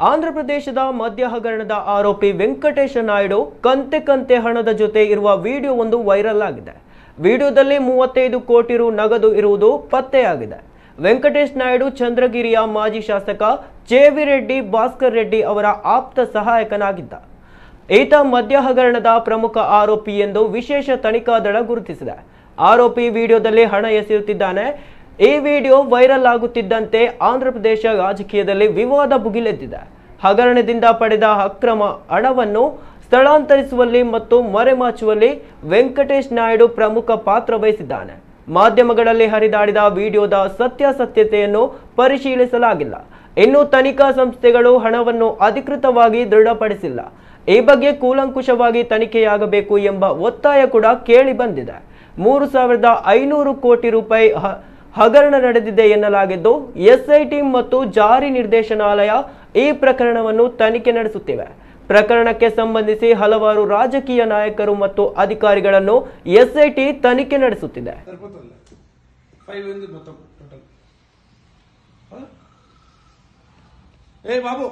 ಆಂಧ್ರ ಪ್ರದೇಶದ ಮದ್ಯ ಹಗರಣದ ಆರೋಪಿ ವೆಂಕಟೇಶ ನಾಯ್ಡು ಕಂತೆ ಹಣದ ಜೊತೆ ಇರುವ ವಿಡಿಯೋ ಒಂದು ವೈರಲ್ ಆಗಿದೆ. ವಿಡಿಯೋದಲ್ಲಿ 35 ಕೋಟಿ ರು ನಗದು ಇರುವುದು ಪತ್ತೆಯಾಗಿದೆ. ವೆಂಕಟೇಶ್ ನಾಯ್ಡು ಚಂದ್ರಗಿರಿಯ ಮಾಜಿ ಶಾಸಕ ಜೆವಿ ರೆಡ್ಡಿ ಭಾಸ್ಕರ್ ರೆಡ್ಡಿ ಅವರ ಆಪ್ತ ಸಹಾಯಕನಾಗಿದ್ದ. ಈತ ಮದ್ಯ ಹಗರಣದ ಪ್ರಮುಖ ಆರೋಪಿ ಎಂದು ವಿಶೇಷ ತನಿಖಾ ದಳ ಗುರುತಿಸಿದೆ. ಆರೋಪಿ ವಿಡಿಯೋದಲ್ಲಿ ಹಣ ಎಸೆಯುತ್ತಿದ್ದಾನೆ. ಈ ವಿಡಿಯೋ ವೈರಲ್ ಆಗುತ್ತಿದ್ದಂತೆ ಆಂಧ್ರ ಪ್ರದೇಶ ರಾಜಕೀಯದಲ್ಲಿ ವಿವಾದ ಭುಗಿಲೆದ್ದಿದೆ. ಹಗರಣದಿಂದ ಪಡೆದ ಅಕ್ರಮ ಹಣವನ್ನು ಸ್ಥಳಾಂತರಿಸುವಲ್ಲಿ ಮತ್ತು ಮರೆಮಾಚುವಲ್ಲಿ ವೆಂಕಟೇಶ್ ನಾಯ್ಡು ಪ್ರಮುಖ ಪಾತ್ರ ವಹಿಸಿದ್ದಾನೆ. ಮಾಧ್ಯಮಗಳಲ್ಲಿ ಹರಿದಾಡಿದ ವಿಡಿಯೋದ ಸತ್ಯಾಸತ್ಯತೆಯನ್ನು ಪರಿಶೀಲಿಸಲಾಗಿಲ್ಲ. ಇನ್ನು ತನಿಖಾ ಸಂಸ್ಥೆಗಳು ಹಣವನ್ನು ಅಧಿಕೃತವಾಗಿ ದೃಢಪಡಿಸಿಲ್ಲ. ಈ ಬಗ್ಗೆ ಕೂಲಂಕುಷವಾಗಿ ತನಿಖೆಯಾಗಬೇಕು ಎಂಬ ಒತ್ತಾಯ ಕೂಡ ಕೇಳಿ ಬಂದಿದೆ. 3,500 ಕೋಟಿ ರೂಪಾಯಿ ಹಗರಣ ನಡೆದಿದೆ ಎನ್ನಲಾಗಿದ್ದು ಎಸ್ಐಟಿ ಮತ್ತು ಜಾರಿ ನಿರ್ದೇಶನಾಲಯ ಈ ಪ್ರಕರಣವನ್ನು ತನಿಖೆ ನಡೆಸುತ್ತಿವೆ. ಪ್ರಕರಣಕ್ಕೆ ಸಂಬಂಧಿಸಿ ಹಲವಾರು ರಾಜಕೀಯ ನಾಯಕರು ಮತ್ತು ಅಧಿಕಾರಿಗಳನ್ನು ಎಸ್ಐಟಿ ತನಿಖೆ ನಡೆಸುತ್ತಿದೆ. ఏ బాబు